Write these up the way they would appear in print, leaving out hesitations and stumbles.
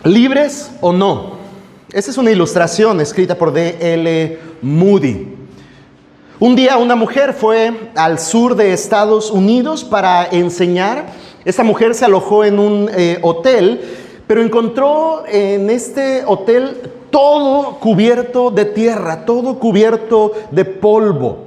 ¿Libres o no? Esta es una ilustración escrita por D.L. Moody. Un día una mujer fue al sur de Estados Unidos para enseñar. Esta mujer se alojó en un hotel, pero encontró en este hotel todo cubierto de tierra, todo cubierto de polvo.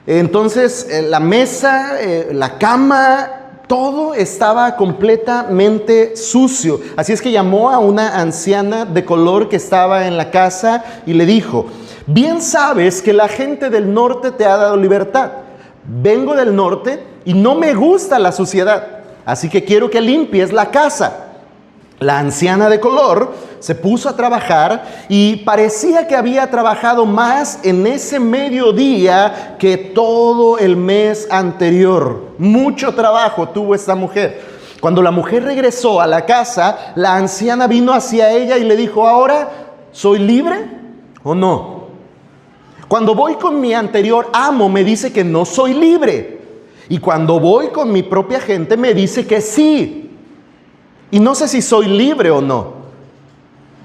Entonces la mesa, la cama, todo estaba completamente sucio. Así es que llamó a una anciana de color que estaba en la casa y le dijo: bien sabes que la gente del norte te ha dado libertad. Vengo del norte y no me gusta la suciedad, así que quiero que limpies la casa. La anciana de color se puso a trabajar y parecía que había trabajado más en ese mediodía que todo el mes anterior. Mucho trabajo tuvo esta mujer. Cuando la mujer regresó a la casa, la anciana vino hacia ella y le dijo: ¿ahora soy libre o no? Cuando voy con mi anterior amo me dice que no soy libre, y cuando voy con mi propia gente me dice que sí. Y no sé si soy libre o no.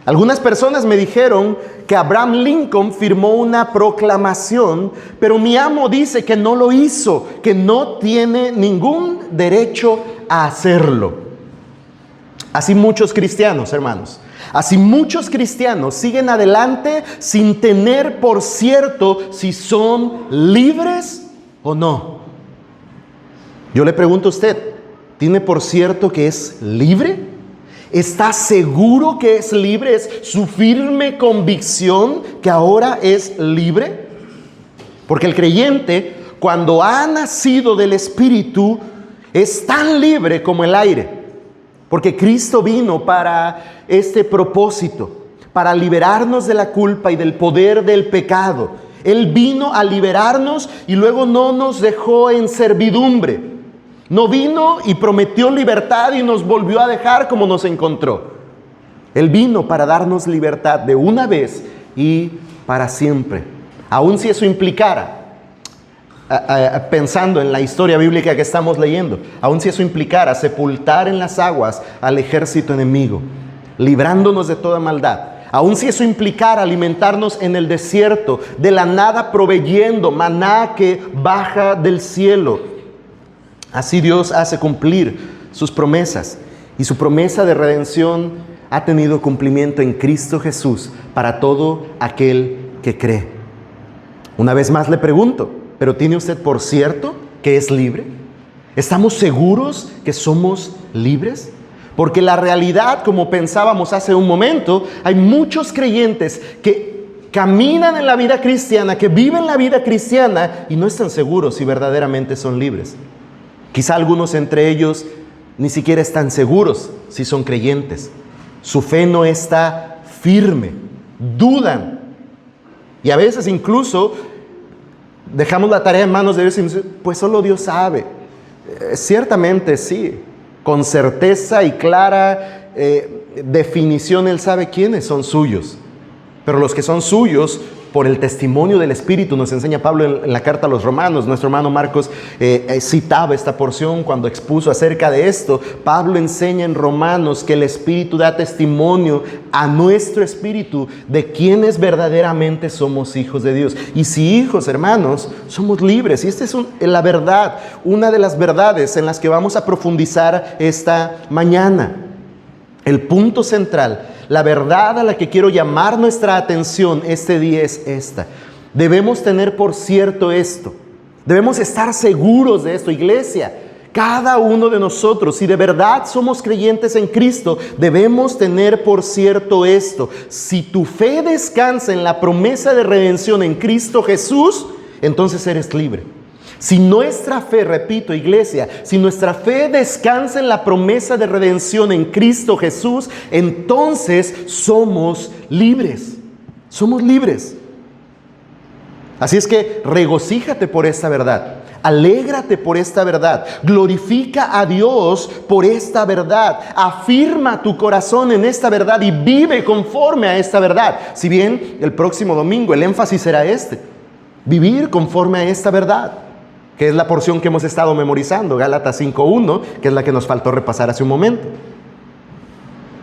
Algunas personas me dijeron que Abraham Lincoln firmó una proclamación, pero mi amo dice que no lo hizo, que no tiene ningún derecho a hacerlo. Así muchos cristianos, hermanos. Así muchos cristianos siguen adelante sin tener por cierto si son libres o no. Yo le pregunto a usted, ¿tiene por cierto que es libre? ¿Está seguro que es libre? ¿Es su firme convicción que ahora es libre? Porque el creyente, cuando ha nacido del Espíritu, es tan libre como el aire. Porque Cristo vino para este propósito, para liberarnos de la culpa y del poder del pecado. Él vino a liberarnos y luego no nos dejó en servidumbre. No vino y prometió libertad y nos volvió a dejar como nos encontró. Él vino para darnos libertad de una vez y para siempre. Aun si eso implicara, pensando en la historia bíblica que estamos leyendo, aun si eso implicara sepultar en las aguas al ejército enemigo, librándonos de toda maldad. Aun si eso implicara alimentarnos en el desierto, de la nada proveyendo maná que baja del cielo. Así Dios hace cumplir sus promesas, y su promesa de redención ha tenido cumplimiento en Cristo Jesús para todo aquel que cree. Una vez más le pregunto, ¿pero tiene usted por cierto que es libre? ¿Estamos seguros que somos libres? Porque la realidad, como pensábamos hace un momento, hay muchos creyentes que caminan en la vida cristiana, que viven la vida cristiana y no están seguros si verdaderamente son libres. Quizá algunos entre ellos ni siquiera están seguros si son creyentes. Su fe no está firme, dudan. Y a veces incluso dejamos la tarea en manos de Dios y decimos: pues solo Dios sabe. Ciertamente sí, con certeza y clara definición Él sabe quiénes son suyos. Pero los que son suyos, por el testimonio del Espíritu, nos enseña Pablo en la carta a los Romanos. Nuestro hermano Marcos citaba esta porción cuando expuso acerca de esto. Pablo enseña en Romanos que el Espíritu da testimonio a nuestro espíritu de quienes verdaderamente somos hijos de Dios. Y si hijos, hermanos, somos libres. Y esta es la verdad, una de las verdades en las que vamos a profundizar esta mañana. El punto central, la verdad a la que quiero llamar nuestra atención este día es esta. Debemos tener por cierto esto. Debemos estar seguros de esto, iglesia. Cada uno de nosotros, si de verdad somos creyentes en Cristo, debemos tener por cierto esto. Si tu fe descansa en la promesa de redención en Cristo Jesús, entonces eres libre. Si nuestra fe, repito, iglesia, si nuestra fe descansa en la promesa de redención en Cristo Jesús, entonces somos libres. Somos libres. Así es que regocíjate por esta verdad. Alégrate por esta verdad. Glorifica a Dios por esta verdad. Afirma tu corazón en esta verdad y vive conforme a esta verdad. Si bien el próximo domingo el énfasis será vivir conforme a esta verdad, que es la porción que hemos estado memorizando, Gálatas 5:1, que es la que nos faltó repasar hace un momento.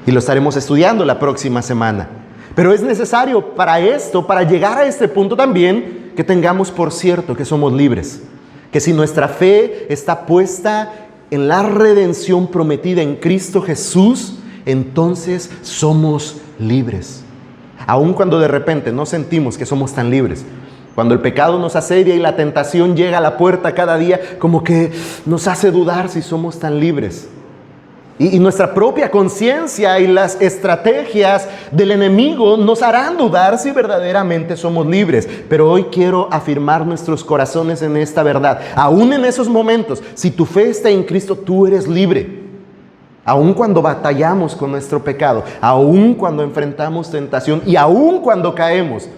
Y lo estaremos estudiando la próxima semana. Pero es necesario para esto, para llegar a este punto también, que tengamos por cierto que somos libres. Que si nuestra fe está puesta en la redención prometida en Cristo Jesús, entonces somos libres. Aun cuando de repente no sentimos que somos tan libres. Cuando el pecado nos asedia y la tentación llega a la puerta cada día, como que nos hace dudar si somos tan libres. Y nuestra propia conciencia y las estrategias del enemigo nos harán dudar si verdaderamente somos libres. Pero hoy quiero afirmar nuestros corazones en esta verdad. Aún en esos momentos, si tu fe está en Cristo, tú eres libre. Aún cuando batallamos con nuestro pecado, aún cuando enfrentamos tentación y aún cuando caemos,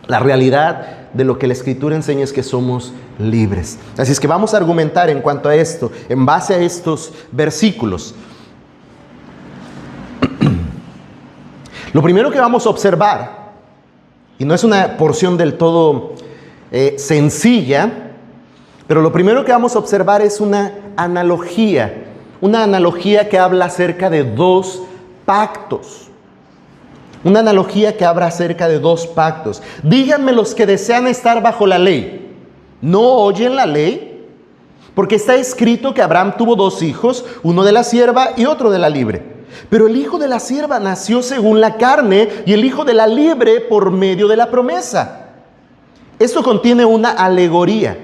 la realidad de lo que la Escritura enseña es que somos libres. Así es que vamos a argumentar en cuanto a esto, en base a estos versículos. Lo primero que vamos a observar, y no es una porción del todo sencilla, pero lo primero que vamos a observar es una analogía que habla acerca de dos pactos. Una analogía que habla acerca de dos pactos. Díganme los que desean estar bajo la ley, ¿no oyen la ley? Porque está escrito que Abraham tuvo dos hijos, uno de la sierva y otro de la libre. Pero el hijo de la sierva nació según la carne y el hijo de la libre por medio de la promesa. Esto contiene una alegoría,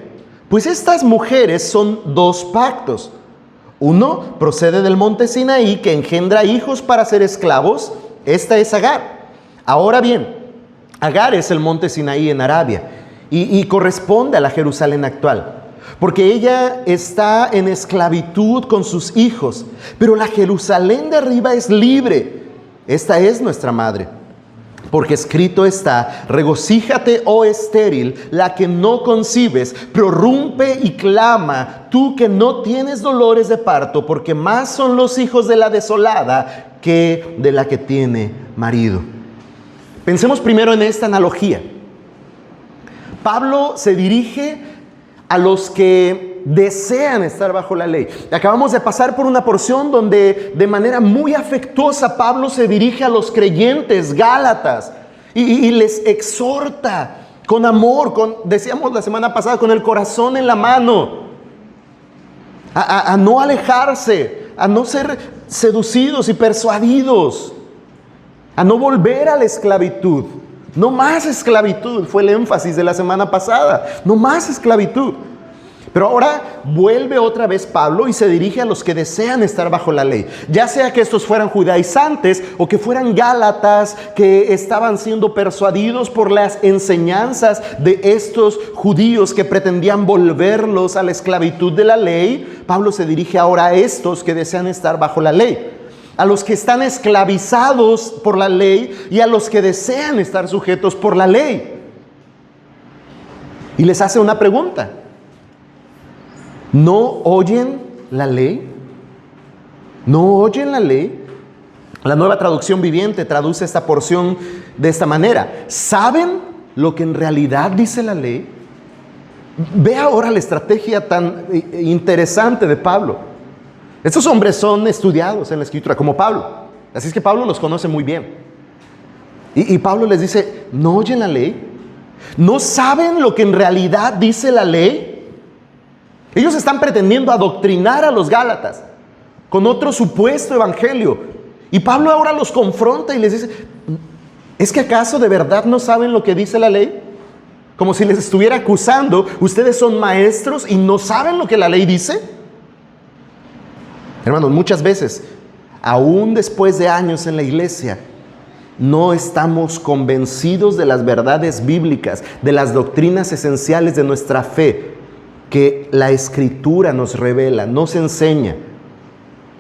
pues estas mujeres son dos pactos. Uno procede del monte Sinaí, que engendra hijos para ser esclavos. Esta es Agar. Ahora bien, Agar es el monte Sinaí en Arabia y corresponde a la Jerusalén actual, porque ella está en esclavitud con sus hijos, pero la Jerusalén de arriba es libre. Esta es nuestra madre, porque escrito está: regocíjate, oh estéril, la que no concibes, prorrumpe y clama, tú que no tienes dolores de parto, porque más son los hijos de la desolada que de la que tiene marido. Pensemos primero en esta analogía. Pablo se dirige a los que desean estar bajo la ley. Acabamos de pasar por una porción donde de manera muy afectuosa Pablo se dirige a los creyentes gálatas y les exhorta con amor, decíamos la semana pasada, con el corazón en la mano, a no alejarse, a no ser seducidos y persuadidos, a no volver a la esclavitud. No más esclavitud, fue el énfasis de la semana pasada. No más esclavitud. Pero ahora vuelve otra vez Pablo y se dirige a los que desean estar bajo la ley. Ya sea que estos fueran judaizantes o que fueran gálatas que estaban siendo persuadidos por las enseñanzas de estos judíos que pretendían volverlos a la esclavitud de la ley. Pablo se dirige ahora a estos que desean estar bajo la ley, a los que están esclavizados por la ley y a los que desean estar sujetos por la ley. Y les hace una pregunta: ¿no oyen la ley? ¿No oyen la ley? La Nueva Traducción Viviente traduce esta porción de esta manera: ¿saben lo que en realidad dice la ley? Ve ahora la estrategia tan interesante de Pablo. Estos hombres son estudiados en la Escritura, como Pablo. Así es que Pablo los conoce muy bien. Y Pablo les dice: ¿no oyen la ley? ¿No saben lo que en realidad dice la ley? Ellos están pretendiendo adoctrinar a los gálatas con otro supuesto evangelio. Y Pablo ahora los confronta y les dice: ¿es que acaso de verdad no saben lo que dice la ley? Como si les estuviera acusando: ¿ustedes son maestros y no saben lo que la ley dice? Hermanos, muchas veces, aún después de años en la iglesia, no estamos convencidos de las verdades bíblicas, de las doctrinas esenciales de nuestra fe que la Escritura nos revela, nos enseña.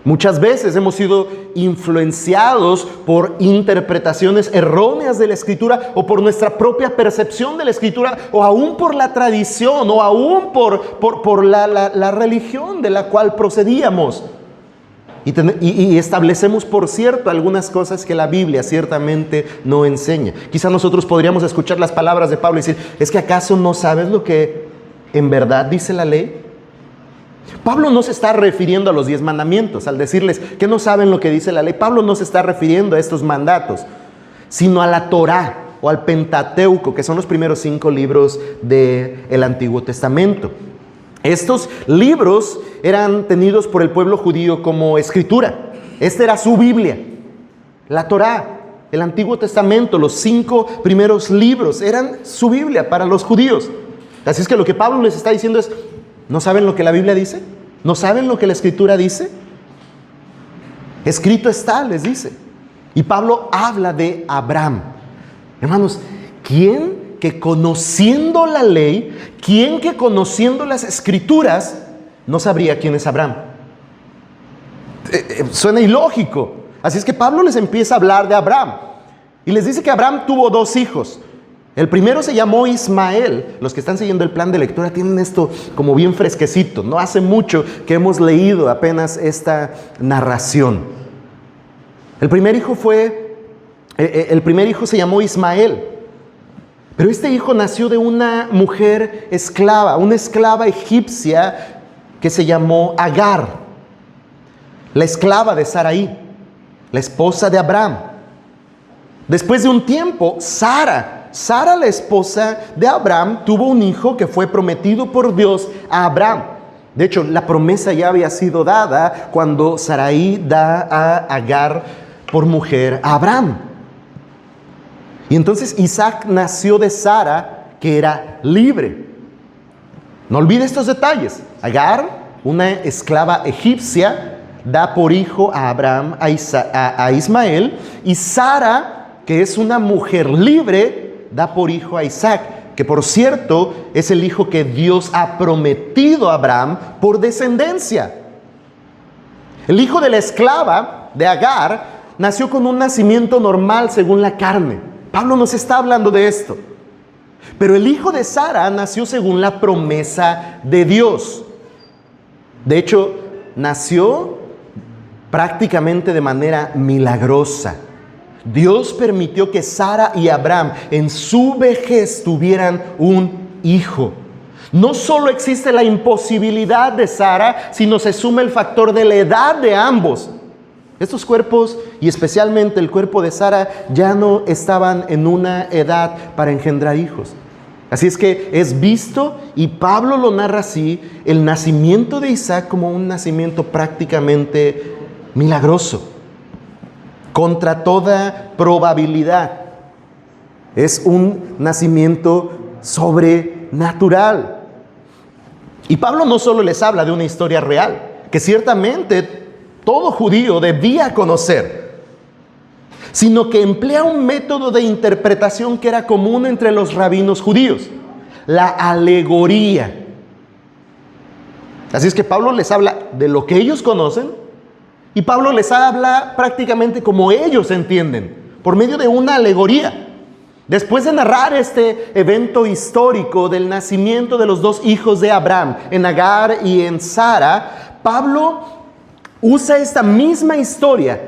Muchas veces hemos sido influenciados por interpretaciones erróneas de la Escritura o por nuestra propia percepción de la Escritura o aún por la tradición o aún por la religión de la cual procedíamos. Y establecemos por cierto algunas cosas que la Biblia ciertamente no enseña. Quizá nosotros podríamos escuchar las palabras de Pablo y decir: ¿es que acaso no sabes lo que en verdad dice la ley? Pablo no se está refiriendo a los 10 mandamientos, al decirles que no saben lo que dice la ley. Pablo no se está refiriendo a estos mandatos, sino a la Torá o al Pentateuco, que son los primeros 5 libros del Antiguo Testamento. Estos libros eran tenidos por el pueblo judío como escritura. Esta era su Biblia, la Torá, el Antiguo Testamento, los 5 primeros libros eran su Biblia para los judíos. Así es que lo que Pablo les está diciendo es, ¿no saben lo que la Biblia dice? ¿No saben lo que la Escritura dice? Escrito está, les dice. Y Pablo habla de Abraham. Hermanos, ¿quién que conociendo la ley, quién que conociendo las Escrituras, no sabría quién es Abraham? Suena ilógico. Así es que Pablo les empieza a hablar de Abraham. Y les dice que Abraham tuvo 2 hijos. El primero se llamó Ismael. Los que están siguiendo el plan de lectura tienen esto como bien fresquecito. No hace mucho que hemos leído apenas esta narración. El primer hijo se llamó Ismael. Pero este hijo nació de una mujer esclava, una esclava egipcia que se llamó Agar, la esclava de Sarai, la esposa de Abraham. Después de un tiempo, Sara, la esposa de Abraham, tuvo un hijo que fue prometido por Dios a Abraham. De hecho, la promesa ya había sido dada cuando Sarai da a Agar por mujer a Abraham. Y entonces Isaac nació de Sara, que era libre. No olvide estos detalles. Agar, una esclava egipcia, da por hijo a Abraham, a Ismael, y Sara, que es una mujer libre, da por hijo a Isaac, que por cierto es el hijo que Dios ha prometido a Abraham por descendencia. El hijo de la esclava de Agar nació con un nacimiento normal según la carne. Pablo nos está hablando de esto. Pero el hijo de Sara nació según la promesa de Dios. De hecho, nació prácticamente de manera milagrosa. Dios permitió que Sara y Abraham en su vejez tuvieran un hijo. No solo existe la imposibilidad de Sara, sino se suma el factor de la edad de ambos. Estos cuerpos, y especialmente el cuerpo de Sara, ya no estaban en una edad para engendrar hijos. Así es que es visto, y Pablo lo narra así, el nacimiento de Isaac como un nacimiento prácticamente milagroso. Contra toda probabilidad. Es un nacimiento sobrenatural. Y Pablo no solo les habla de una historia real, que ciertamente todo judío debía conocer, sino que emplea un método de interpretación que era común entre los rabinos judíos, la alegoría. Así es que Pablo les habla de lo que ellos conocen, y Pablo les habla prácticamente como ellos entienden, por medio de una alegoría. Después de narrar este evento histórico del nacimiento de los 2 hijos de Abraham, en Agar y en Sara, Pablo usa esta misma historia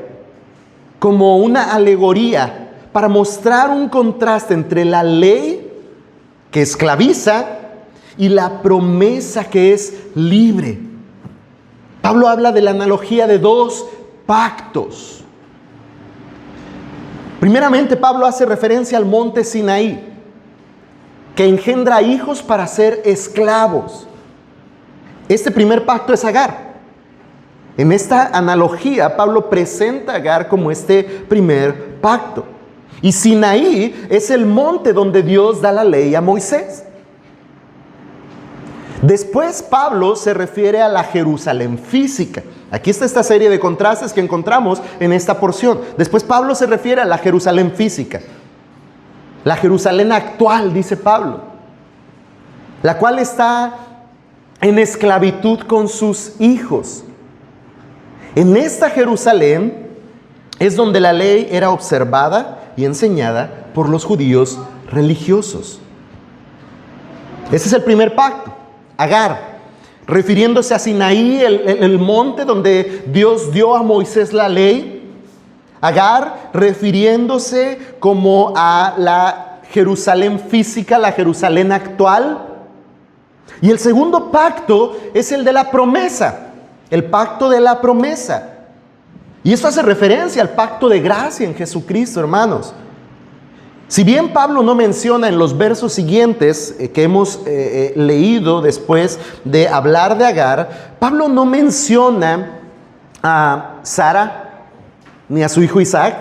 como una alegoría para mostrar un contraste entre la ley que esclaviza y la promesa que es libre. Pablo habla de la analogía de 2 pactos. Primeramente, Pablo hace referencia al monte Sinaí, que engendra hijos para ser esclavos. Este primer pacto es Agar. En esta analogía, Pablo presenta a Agar como este primer pacto. Y Sinaí es el monte donde Dios da la ley a Moisés. Después Pablo se refiere a la Jerusalén física. Aquí está esta serie de contrastes que encontramos en esta porción. Después Pablo se refiere a la Jerusalén física. La Jerusalén actual, dice Pablo, la cual está en esclavitud con sus hijos. En esta Jerusalén es donde la ley era observada y enseñada por los judíos religiosos. Ese es el primer pacto. Agar, refiriéndose a Sinaí, el monte donde Dios dio a Moisés la ley. Agar, refiriéndose como a la Jerusalén física, la Jerusalén actual. Y el segundo pacto es el de la promesa, el pacto de la promesa. Y esto hace referencia al pacto de gracia en Jesucristo, hermanos. Si bien Pablo no menciona en los versos siguientes que hemos leído después de hablar de Agar, Pablo no menciona a Sara ni a su hijo Isaac,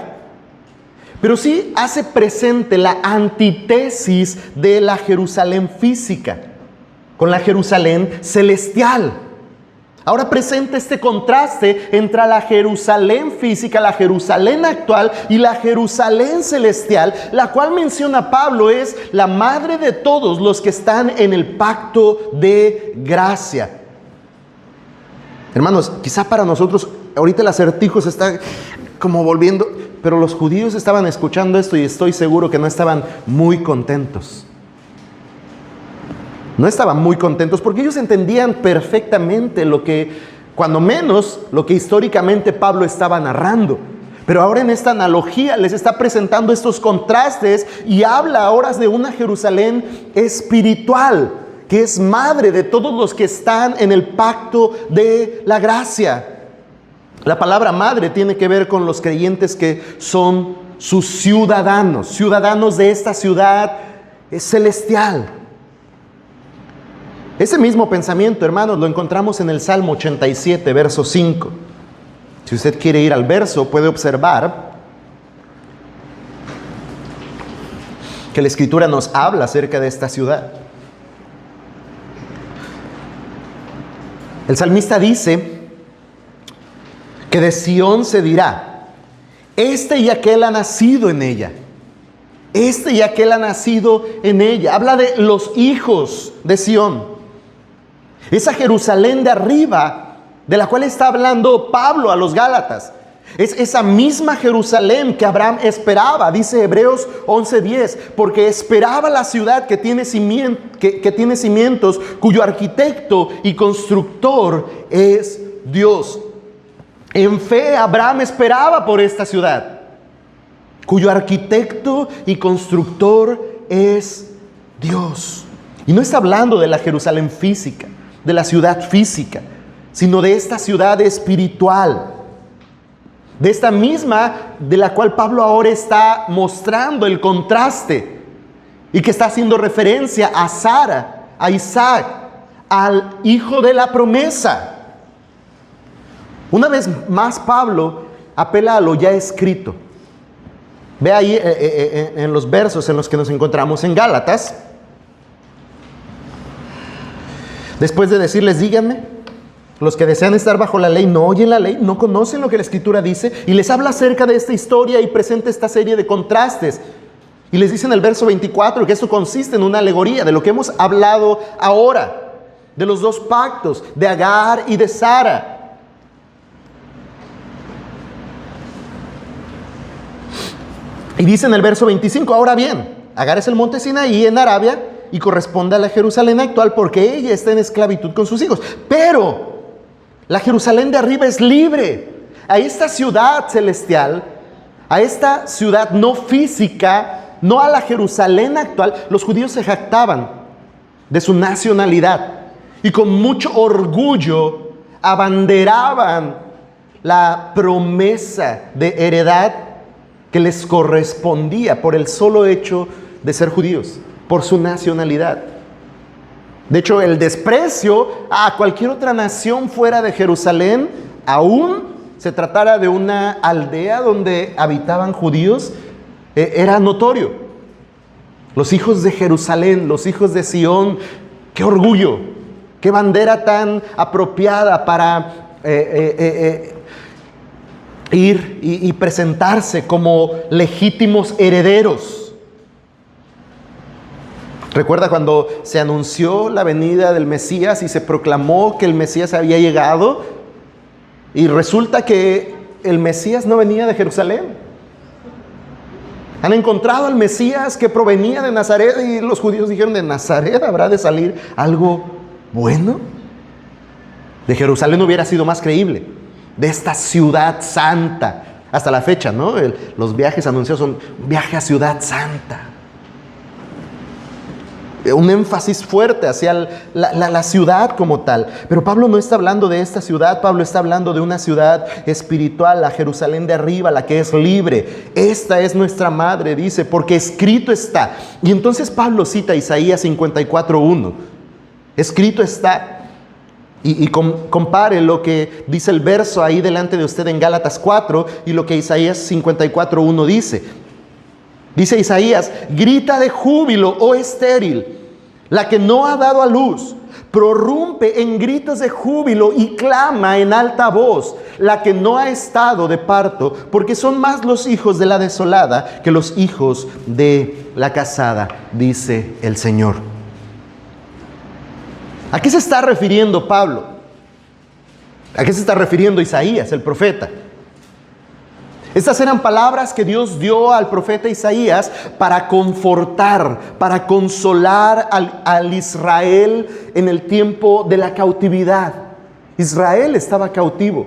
pero sí hace presente la antítesis de la Jerusalén física con la Jerusalén celestial. Ahora presenta este contraste entre la Jerusalén física, la Jerusalén actual y la Jerusalén celestial, la cual menciona Pablo es la madre de todos los que están en el pacto de gracia. Hermanos, quizá para nosotros ahorita el acertijo se está como volviendo, pero los judíos estaban escuchando esto y estoy seguro que no estaban muy contentos. No estaban muy contentos porque ellos entendían perfectamente lo que, cuando menos, lo que históricamente Pablo estaba narrando. Pero ahora en esta analogía les está presentando estos contrastes y habla ahora de una Jerusalén espiritual, que es madre de todos los que están en el pacto de la gracia. La palabra madre tiene que ver con los creyentes que son sus ciudadanos, ciudadanos de esta ciudad celestial. Ese mismo pensamiento, hermanos, lo encontramos en el Salmo 87, verso 5. Si usted quiere ir al verso, puede observar que la Escritura nos habla acerca de esta ciudad. El salmista dice que de Sión se dirá, este y aquel ha nacido en ella. Este y aquel ha nacido en ella. Habla de los hijos de Sión. Esa Jerusalén de arriba, de la cual está hablando Pablo a los Gálatas, es esa misma Jerusalén que Abraham esperaba, dice Hebreos 11:10, porque esperaba la ciudad que tiene cimientos, cuyo arquitecto y constructor es Dios. En fe, Abraham esperaba por esta ciudad, cuyo arquitecto y constructor es Dios. Y no está hablando de la Jerusalén física, de la ciudad física, sino de esta ciudad espiritual, de esta misma de la cual Pablo ahora está mostrando el contraste y que está haciendo referencia a Sara, a Isaac, al hijo de la promesa. Una vez más Pablo apela a lo ya escrito. Ve ahí en los versos en los que nos encontramos en Gálatas. Después de decirles, díganme, los que desean estar bajo la ley no oyen la ley, no conocen lo que la Escritura dice, y les habla acerca de esta historia y presenta esta serie de contrastes. Y les dice en el verso 24 que esto consiste en una alegoría de lo que hemos hablado ahora, de los dos pactos, de Agar y de Sara. Y dice en el verso 25, ahora bien, Agar es el monte Sinaí en Arabia, y corresponde a la Jerusalén actual porque ella está en esclavitud con sus hijos. Pero la Jerusalén de arriba es libre. A esta ciudad celestial, a esta ciudad no física, no a la Jerusalén actual, los judíos se jactaban de su nacionalidad y con mucho orgullo abanderaban la promesa de heredad que les correspondía por el solo hecho de ser judíos, por su nacionalidad. De hecho, el desprecio a cualquier otra nación fuera de Jerusalén, aún se tratara de una aldea donde habitaban judíos, era notorio. Los hijos de Jerusalén, los hijos de Sión, qué orgullo, qué bandera tan apropiada para ir y presentarse como legítimos herederos. Recuerda cuando se anunció la venida del Mesías y se proclamó que el Mesías había llegado, y resulta que el Mesías no venía de Jerusalén. Han encontrado al Mesías que provenía de Nazaret, y los judíos dijeron, ¿de Nazaret habrá de salir algo bueno? De Jerusalén hubiera sido más creíble, de esta ciudad santa. Hasta la fecha, ¿no? Los viajes anunciados son viaje a Ciudad Santa. un énfasis fuerte hacia la ciudad como tal. Pero Pablo no está hablando de esta ciudad, Pablo está hablando de una ciudad espiritual, la Jerusalén de arriba, la que es libre. Esta es nuestra madre, dice, porque escrito está. Y entonces Pablo cita Isaías 54:1. Escrito está. Y compare lo que dice el verso ahí delante de usted en Gálatas 4 y lo que Isaías 54:1 dice. Dice Isaías: grita de júbilo, oh estéril, la que no ha dado a luz. Prorrumpe en gritos de júbilo y clama en alta voz, la que no ha estado de parto, porque son más los hijos de la desolada que los hijos de la casada, dice el Señor. ¿A qué se está refiriendo Pablo? ¿A qué se está refiriendo Isaías, el profeta? Estas eran palabras que Dios dio al profeta Isaías para confortar, para consolar al Israel en el tiempo de la cautividad. Israel estaba cautivo.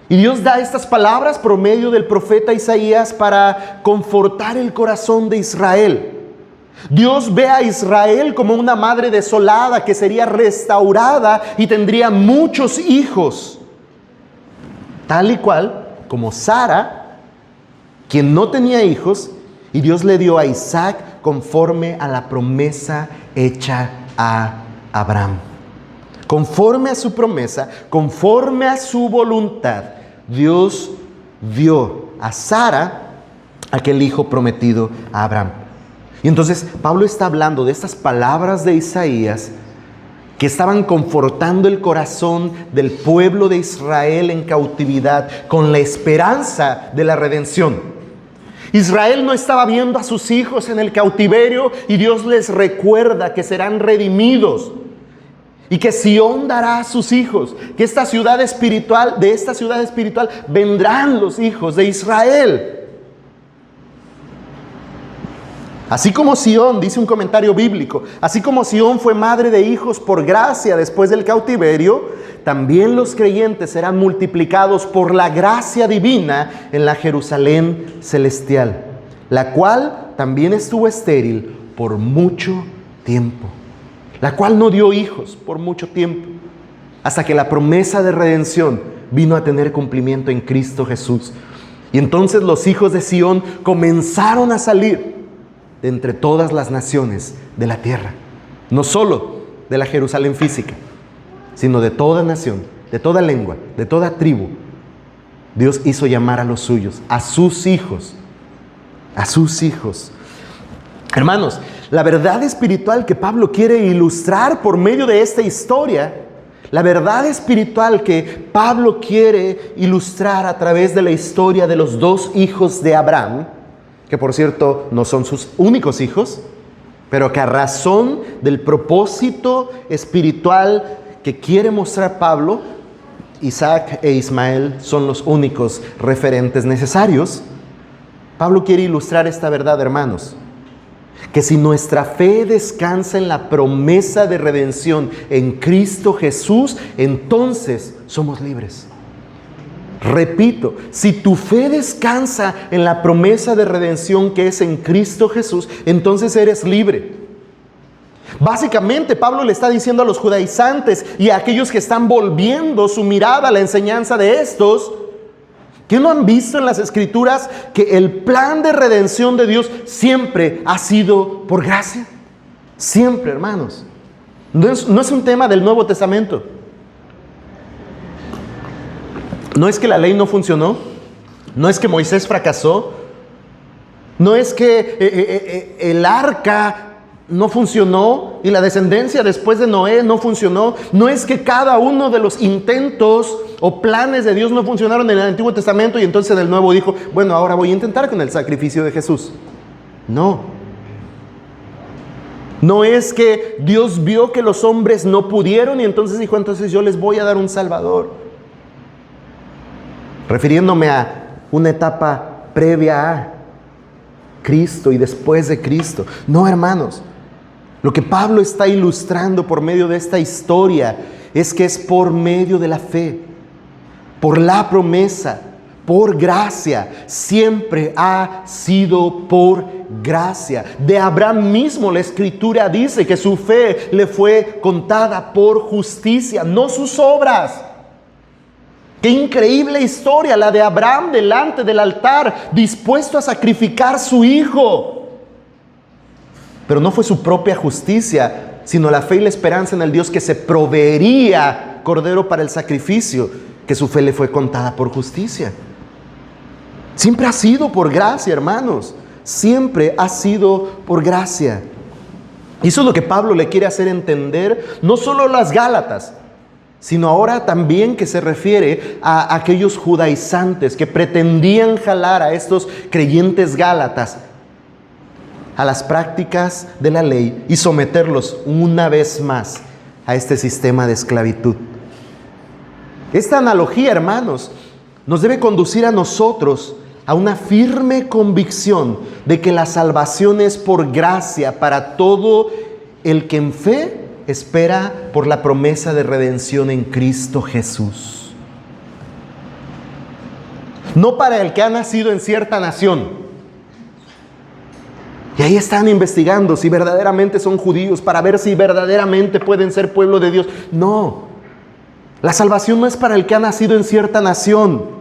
Y Dios da estas palabras por medio del profeta Isaías para confortar el corazón de Israel. Dios ve a Israel como una madre desolada que sería restaurada y tendría muchos hijos. Tal y cual como Sara, quien no tenía hijos, y Dios le dio a Isaac conforme a la promesa hecha a Abraham. Conforme a su promesa, conforme a su voluntad, Dios dio a Sara aquel hijo prometido a Abraham. Y entonces Pablo está hablando de estas palabras de Isaías que estaban confortando el corazón del pueblo de Israel en cautividad con la esperanza de la redención. Israel no estaba viendo a sus hijos en el cautiverio y Dios les recuerda que serán redimidos y que Sión dará a sus hijos, que de esta ciudad espiritual vendrán los hijos de Israel. Así como Sión, dice un comentario bíblico, así como Sión fue madre de hijos por gracia después del cautiverio, también los creyentes serán multiplicados por la gracia divina en la Jerusalén celestial, la cual también estuvo estéril por mucho tiempo, la cual no dio hijos por mucho tiempo, hasta que la promesa de redención vino a tener cumplimiento en Cristo Jesús. Y entonces los hijos de Sión comenzaron a salir de entre todas las naciones de la tierra, no solo de la Jerusalén física, sino de toda nación, de toda lengua, de toda tribu. Dios hizo llamar a los suyos, a sus hijos, a sus hijos. Hermanos, la verdad espiritual que Pablo quiere ilustrar por medio de esta historia, la verdad espiritual que Pablo quiere ilustrar a través de la historia de los dos hijos de Abraham, que por cierto no son sus únicos hijos, pero que a razón del propósito espiritual que quiere mostrar Pablo, Isaac e Ismael son los únicos referentes necesarios. Pablo quiere ilustrar esta verdad, hermanos, que si nuestra fe descansa en la promesa de redención en Cristo Jesús, entonces somos libres. Repito, si tu fe descansa en la promesa de redención que es en Cristo Jesús, entonces eres libre. Básicamente, Pablo le está diciendo a los judaizantes y a aquellos que están volviendo su mirada a la enseñanza de estos, que no han visto en las Escrituras que el plan de redención de Dios siempre ha sido por gracia. Siempre, hermanos. No es un tema del Nuevo Testamento. No es que la ley no funcionó, no es que Moisés fracasó, no es que el arca no funcionó y la descendencia después de Noé no funcionó, no es que cada uno de los intentos o planes de Dios no funcionaron en el Antiguo Testamento y entonces en el Nuevo dijo, bueno, ahora voy a intentar con el sacrificio de Jesús. No es que Dios vio que los hombres no pudieron y entonces dijo, entonces yo les voy a dar un Salvador. Refiriéndome a una etapa previa a Cristo y después de Cristo. No, hermanos. Lo que Pablo está ilustrando por medio de esta historia es que es por medio de la fe, por la promesa, por gracia, siempre ha sido por gracia. De Abraham mismo la Escritura dice que su fe le fue contada por justicia, no sus obras. Qué increíble historia la de Abraham delante del altar, dispuesto a sacrificar a su hijo. Pero no fue su propia justicia, sino la fe y la esperanza en el Dios que se proveería cordero para el sacrificio, que su fe le fue contada por justicia. Siempre ha sido por gracia, hermanos. Siempre ha sido por gracia. Y eso es lo que Pablo le quiere hacer entender, no solo a las Gálatas, sino ahora también que se refiere a aquellos judaizantes que pretendían jalar a estos creyentes gálatas a las prácticas de la ley y someterlos una vez más a este sistema de esclavitud. Esta analogía, hermanos, nos debe conducir a nosotros a una firme convicción de que la salvación es por gracia para todo el que en fe espera por la promesa de redención en Cristo Jesús. No para el que ha nacido en cierta nación. Y ahí están investigando si verdaderamente son judíos, para ver si verdaderamente pueden ser pueblo de Dios. No, la salvación no es para el que ha nacido en cierta nación.